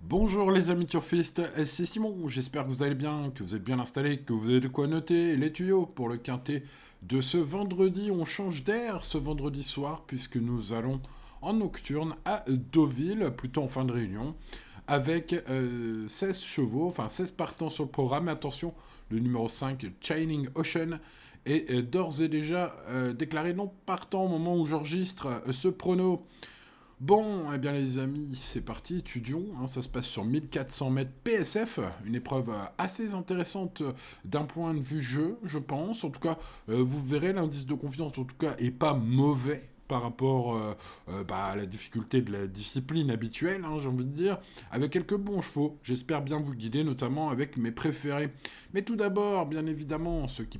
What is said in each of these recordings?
Bonjour les amis turfistes, c'est Simon, j'espère que vous allez bien, que vous êtes bien installés, que vous avez de quoi noter les tuyaux pour le quintet de ce vendredi. On change d'air ce vendredi soir puisque nous allons en nocturne à Deauville, plutôt en fin de réunion, avec 16 chevaux, enfin 16 partants sur le programme. Et attention, le numéro 5, Shining Ocean, est d'ores et déjà déclaré non partant au moment où j'enregistre ce prono. Bon, eh bien les amis, c'est parti, étudions. Ça se passe sur 1400 mètres PSF, une épreuve assez intéressante d'un point de vue jeu, je pense. En tout cas, vous verrez, l'indice de confiance, en tout cas, est pas mauvais par rapport à la difficulté de la discipline habituelle, j'ai envie de dire, avec quelques bons chevaux. J'espère bien vous guider, notamment avec mes préférés. Mais tout d'abord, bien évidemment, ceux qui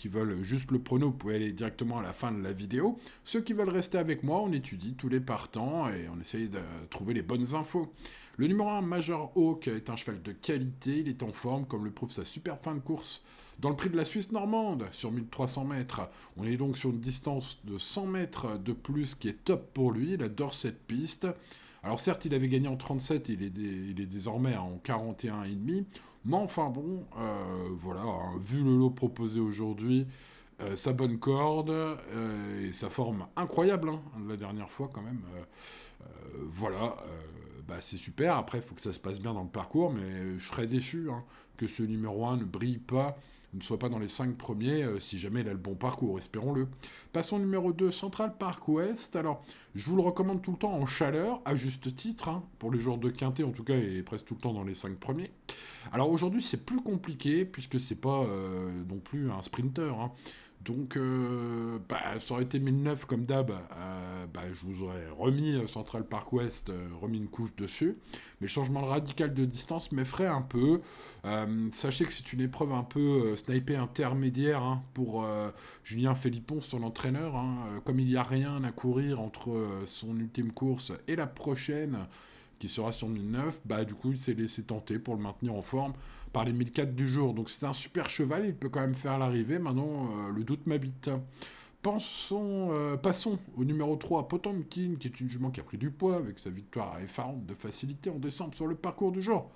veulent juste le prono, vous pouvez aller directement à la fin de la vidéo. Ceux qui veulent rester avec moi, on étudie tous les partants et on essaye de trouver les bonnes infos. Le numéro 1, Major Hawk, est un cheval de qualité, il est en forme, comme le prouve sa superbe fin de course dans le prix de la Suisse normande, sur 1300 mètres. On est donc sur une distance de 100 mètres de plus qui est top pour lui, il adore cette piste. Alors certes, il avait gagné en 37, il est désormais en 41,5, mais enfin bon, voilà, vu le lot proposé aujourd'hui, sa bonne corde et sa forme incroyable la dernière fois quand même. Voilà, c'est super. Après, il faut que ça se passe bien dans le parcours, mais je serais déçu que ce numéro 1 ne brille pas, ne soit pas dans les 5 premiers, si jamais il a le bon parcours, espérons-le. Passons au numéro 2, Central Park Ouest. Alors, je vous le recommande tout le temps en chaleur, à juste titre, pour les joueurs de quintet en tout cas, et presque tout le temps dans les 5 premiers. Alors aujourd'hui, c'est plus compliqué, puisque c'est pas non plus un sprinter. Donc, ça aurait été 1009 comme d'hab, je vous aurais remis Central Park West, remis une couche dessus. Mais le changement radical de distance m'effraie un peu. Sachez que c'est une épreuve un peu snipée intermédiaire pour Julien Philippon, son entraîneur. Comme il n'y a rien à courir entre son ultime course et la prochaine, qui sera sur 1009, du coup il s'est laissé tenter pour le maintenir en forme par les 1004 du jour. Donc c'est un super cheval, il peut quand même faire l'arrivée. Maintenant, le doute m'habite. Passons au numéro 3, Potemkin, qui est une jument qui a pris du poids avec sa victoire effarante de facilité en décembre sur le parcours du jour.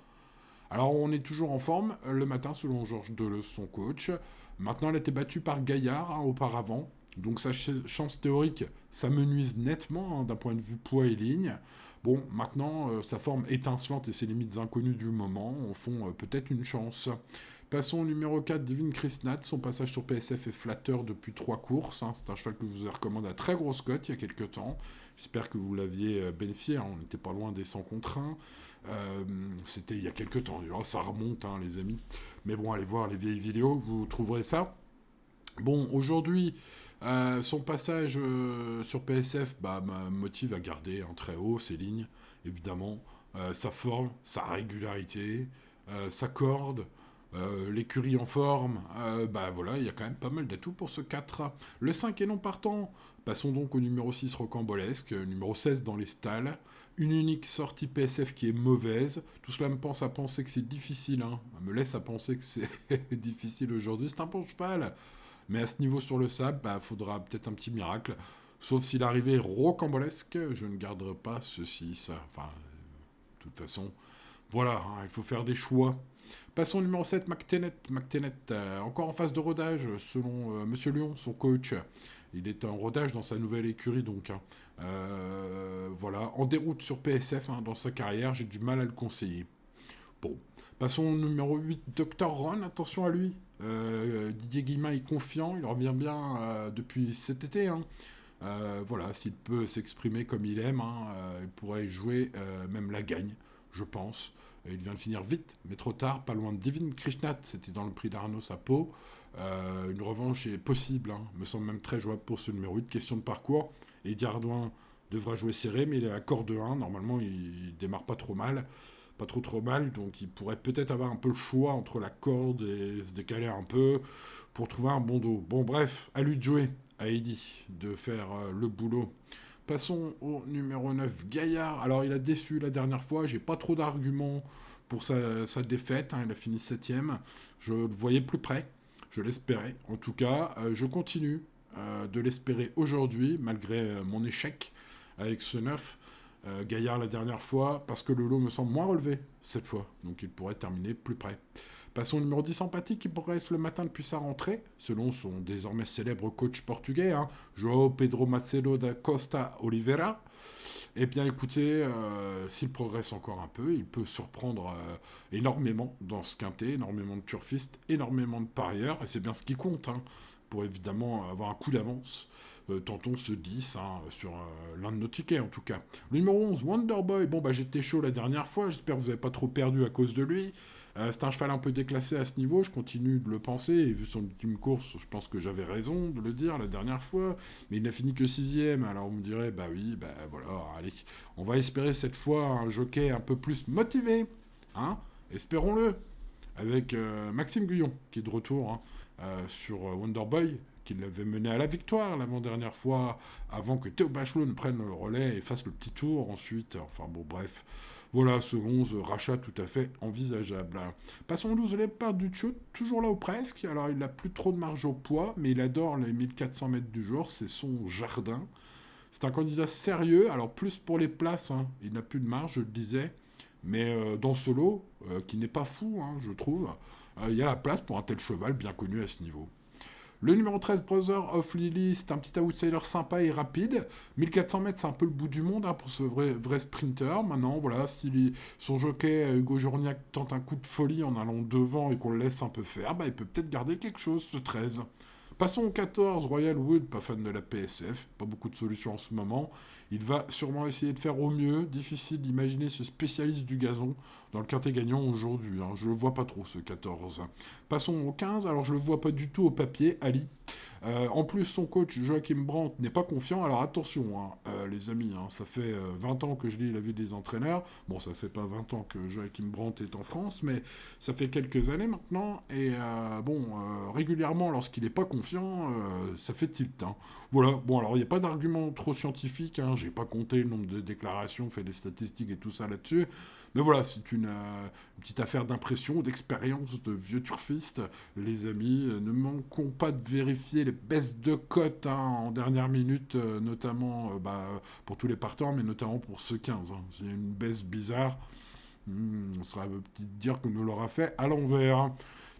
Alors on est toujours en forme le matin selon Georges Deleuze, son coach. Maintenant elle a été battue par Gaillard auparavant. Donc sa chance théorique s'amenuise nettement d'un point de vue poids et ligne. Bon, maintenant sa forme étincelante et ses limites inconnues du moment en font peut-être une chance. Passons au numéro 4, Divine Krishnat. Son passage sur PSF est flatteur depuis 3 courses. C'est un cheval que je vous ai recommandé à très grosse cote il y a quelques temps. J'espère que vous l'aviez bénéficié. On n'était pas loin des 100 contre 1. C'était il y a quelques temps. Alors, ça remonte, les amis. Mais bon, allez voir les vieilles vidéos, vous trouverez ça. Bon, aujourd'hui, son passage sur PSF me motive à garder en très haut ses lignes, évidemment. Sa forme, sa régularité, sa corde, l'écurie en forme. Voilà, il y a quand même pas mal d'atouts pour ce 4. Le 5 est non partant. Passons donc au numéro 6 rocambolesque, numéro 16 dans les stalles. Une unique sortie PSF qui est mauvaise. Tout cela me pense à penser que c'est difficile. Me laisse à penser que c'est difficile aujourd'hui. C'est un bon cheval. Mais à ce niveau sur le sable, faudra peut-être un petit miracle. Sauf si l'arrivée est rocambolesque, je ne garderai pas ceci, ça. Enfin, de toute façon, voilà, il faut faire des choix. Passons au numéro 7, McTennet, encore en phase de rodage, selon Monsieur Lyon, son coach. Il est en rodage dans sa nouvelle écurie, donc. Voilà, en déroute sur PSF dans sa carrière, j'ai du mal à le conseiller. Bon, passons au numéro 8, Dr. Ron, attention à lui. Didier Guillemin est confiant, il revient bien depuis cet été. Voilà, s'il peut s'exprimer comme il aime, il pourrait jouer même la gagne, je pense. Il vient de finir vite, mais trop tard, pas loin de Divine Krishnat, c'était dans le prix d'Arnaud Sapo. Une revanche est possible, me semble même très jouable pour ce numéro 8. Question de parcours, Eddie Ardouin devra jouer serré, mais il est à corde 1, normalement il démarre pas trop mal. Pas trop mal, donc il pourrait peut-être avoir un peu le choix entre la corde et se décaler un peu pour trouver un bon dos. Bon bref, à lui de jouer, à Eddie de faire le boulot. Passons au numéro 9, Gaillard. Alors il a déçu la dernière fois, j'ai pas trop d'arguments pour sa défaite, il a fini 7ème. Je le voyais plus près, je l'espérais. En tout cas, je continue de l'espérer aujourd'hui, malgré mon échec avec ce 9. Gaillard la dernière fois, parce que le lot me semble moins relevé cette fois, donc il pourrait terminer plus près. Passons au numéro 10 sympathique qui progresse le matin depuis sa rentrée, selon son désormais célèbre coach portugais, João Pedro Macedo da Costa Oliveira. Eh bien écoutez, s'il progresse encore un peu, il peut surprendre énormément dans ce quintet, énormément de turfistes, énormément de parieurs, et c'est bien ce qui compte, pour évidemment avoir un coup d'avance. Tentons ce 10 sur l'un de nos tickets en tout cas. Le numéro 11, Wonderboy. Bon, j'étais chaud la dernière fois, j'espère que vous n'avez pas trop perdu à cause de lui. C'est un cheval un peu déclassé à ce niveau, je continue de le penser, et vu son ultime course, je pense que j'avais raison de le dire la dernière fois, mais il n'a fini que 6ème, alors vous me direz, oui, voilà, allez, on va espérer cette fois un jockey un peu plus motivé, espérons-le, avec Maxime Guyon, qui est de retour sur Wonderboy, qui l'avait mené à la victoire l'avant-dernière fois, avant que Théo Bachelot ne prenne le relais et fasse le petit tour ensuite. Enfin bon, bref. Voilà, ce 11 rachat tout à fait envisageable. Passons au 12 Léopard du Tchou, toujours là ou presque. Alors il n'a plus trop de marge au poids, mais il adore les 1400 mètres du jour, c'est son jardin. C'est un candidat sérieux, alors plus pour les places, il n'a plus de marge, je le disais. Mais dans ce lot, qui n'est pas fou, je trouve, il y a la place pour un tel cheval bien connu à ce niveau. Le numéro 13, Brother of Lily, c'est un petit outsider sympa et rapide. 1400 mètres, c'est un peu le bout du monde pour ce vrai sprinter. Maintenant, voilà, si son jockey Hugo Journiac tente un coup de folie en allant devant et qu'on le laisse un peu faire, il peut peut-être garder quelque chose, ce 13. Passons au 14, Royal Wood, pas fan de la PSF, pas beaucoup de solutions en ce moment. Il va sûrement essayer de faire au mieux. Difficile d'imaginer ce spécialiste du gazon dans le quintet gagnant aujourd'hui. Je le vois pas trop, ce 14. Passons au 15, alors je le vois pas du tout au papier, Ali. En plus, son coach Joachim Brandt n'est pas confiant. Alors attention, les amis, ça fait 20 ans que je lis la vie des entraîneurs. Bon, ça fait pas 20 ans que Joachim Brandt est en France, mais ça fait quelques années maintenant. Et régulièrement, lorsqu'il n'est pas confiant, ça fait tilt. Voilà, bon, alors il n'y a pas d'argument trop scientifique. J'ai pas compté le nombre de déclarations, fait des statistiques et tout ça là-dessus. Mais voilà, c'est une petite affaire d'impression, d'expérience de vieux turfistes. Les amis, ne manquons pas de vérifier les baisses de cotes en dernière minute, notamment pour tous les partants, mais notamment pour ce 15. C'est une baisse bizarre. On serait petit dire qu'on nous l'aura fait à l'envers.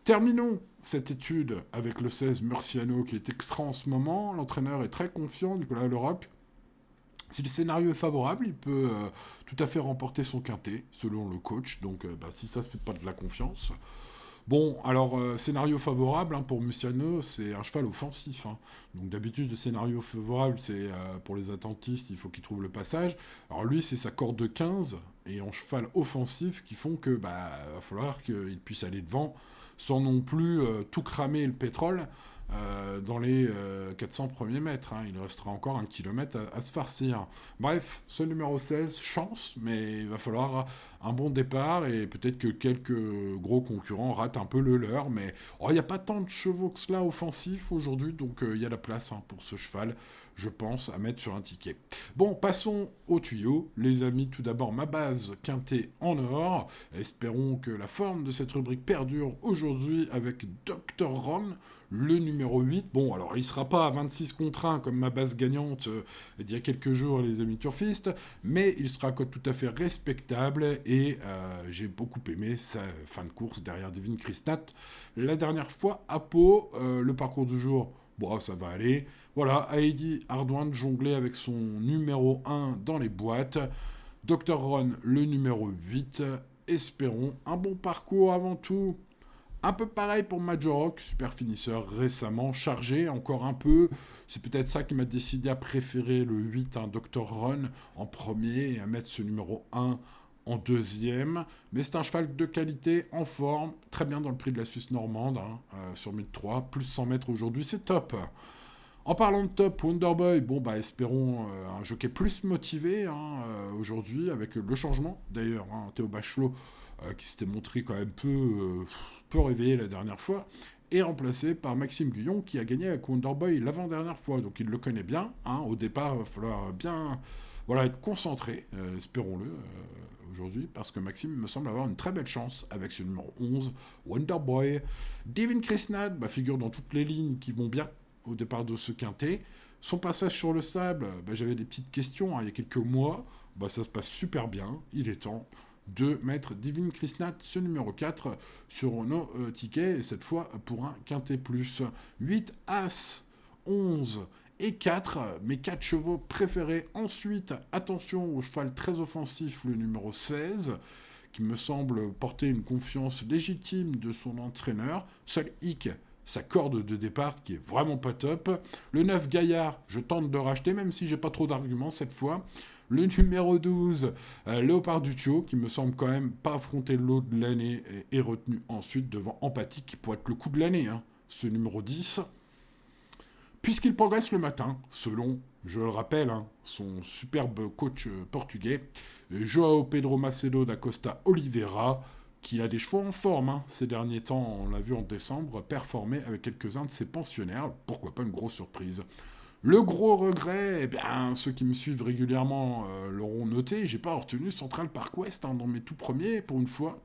Terminons cette étude avec le 16 Murciano qui est extra en ce moment. L'entraîneur est très confiant, Nicolas Leroc. Si le scénario est favorable, il peut tout à fait remporter son quintet, selon le coach. Donc, si ça ne fait pas de la confiance. Bon, alors, scénario favorable, pour Muciano, c'est un cheval offensif. Donc, d'habitude, le scénario favorable, c'est pour les attentistes, il faut qu'il trouve le passage. Alors, lui, c'est sa corde de 15 et en cheval offensif qui font que, va falloir qu'il puisse aller devant sans non plus tout cramer le pétrole. Dans les 400 premiers mètres. Il restera encore 1 kilomètre à se farcir. Bref, ce numéro 16, chance, mais il va falloir un bon départ et peut-être que quelques gros concurrents ratent un peu le leur, mais il n'y a pas tant de chevaux que cela offensifs aujourd'hui, donc il y a la place pour ce cheval, je pense, à mettre sur un ticket. Bon, passons au tuyau. Les amis, tout d'abord, ma base quintet en or. Espérons que la forme de cette rubrique perdure aujourd'hui avec Dr. Ron, le numéro 8. Bon, alors il ne sera pas à 26 contre 1 comme ma base gagnante d'il y a quelques jours, les amis turfistes, mais il sera à cote tout à fait respectable et j'ai beaucoup aimé sa fin de course derrière Divine Christat. La dernière fois, à Pau, le parcours du jour, ça va aller. Voilà, Heidi Ardouin jongler avec son numéro 1 dans les boîtes. Dr. Ron, le numéro 8. Espérons un bon parcours avant tout. Un peu pareil pour Majorok, super finisseur récemment, chargé encore un peu. C'est peut-être ça qui m'a décidé à préférer le 8, Dr. Run, en premier et à mettre ce numéro 1 en deuxième. Mais c'est un cheval de qualité, en forme, très bien dans le prix de la Suisse normande, sur 1003, plus 100 mètres aujourd'hui, c'est top. En parlant de top, Wonderboy, espérons un jockey plus motivé aujourd'hui, avec le changement d'ailleurs, Théo Bachelot, qui s'était montré quand même peu réveillé la dernière fois, est remplacé par Maxime Guyon, qui a gagné avec Wonderboy l'avant-dernière fois. Donc il le connaît bien. Au départ, il va falloir bien être concentré, espérons-le, aujourd'hui, parce que Maxime me semble avoir une très belle chance avec ce numéro 11, Wonderboy. Devin Krishnad figure dans toutes les lignes qui vont bien au départ de ce quintet. Son passage sur le sable, j'avais des petites questions, hein, il y a quelques mois. Ça se passe super bien. Il est temps de mettre Divine Krishnat, ce numéro 4, sur nos tickets, et cette fois pour un quintet plus. 8 As, 11 et 4, mes 4 chevaux préférés. Ensuite, attention au cheval très offensif, le numéro 16, qui me semble porter une confiance légitime de son entraîneur. Seul hic, sa corde de départ qui est vraiment pas top. Le 9 Gaillard, je tente de racheter, même si j'ai pas trop d'arguments cette fois. Le numéro 12, Léopard Duccio, qui me semble quand même pas affronter l'eau de l'année et retenu ensuite devant Empathie, qui pourrait être le coup de l'année, hein, ce numéro 10. Puisqu'il progresse le matin, selon, je le rappelle, hein, son superbe coach portugais, Joao Pedro Macedo da Costa Oliveira, qui a des chevaux en forme, hein, ces derniers temps, on l'a vu en décembre, performer avec quelques-uns de ses pensionnaires, pourquoi pas une grosse surprise. Le gros regret, eh bien, ceux qui me suivent régulièrement l'auront noté, j'ai pas retenu Central Park West hein, dans mes tout premiers, pour une fois,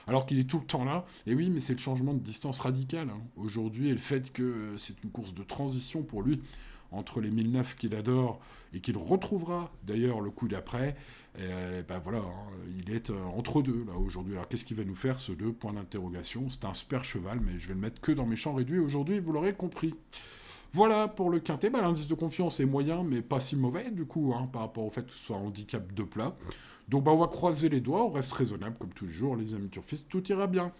alors qu'il est tout le temps là. Et oui, mais c'est le changement de distance radical hein, aujourd'hui, et le fait que c'est une course de transition pour lui, entre les 1009 qu'il adore, et qu'il retrouvera d'ailleurs le coup d'après, voilà, hein, il est entre deux là aujourd'hui. Alors qu'est-ce qu'il va nous faire ce 2 points d'interrogation? C'est un super cheval, mais je vais le mettre que dans mes champs réduits aujourd'hui, vous l'aurez compris. Voilà pour le quintet. L'indice de confiance est moyen, mais pas si mauvais, du coup, hein, par rapport au fait que ce soit un handicap de plat. Donc, on va croiser les doigts, on reste raisonnable, comme toujours, les amis turfistes, tout ira bien.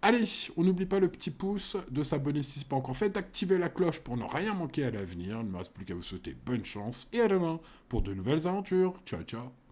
Allez, on n'oublie pas le petit pouce, de s'abonner si ce n'est pas encore fait, d'activer la cloche pour ne rien manquer à l'avenir. Il ne me reste plus qu'à vous souhaiter bonne chance, et à demain pour de nouvelles aventures. Ciao, ciao.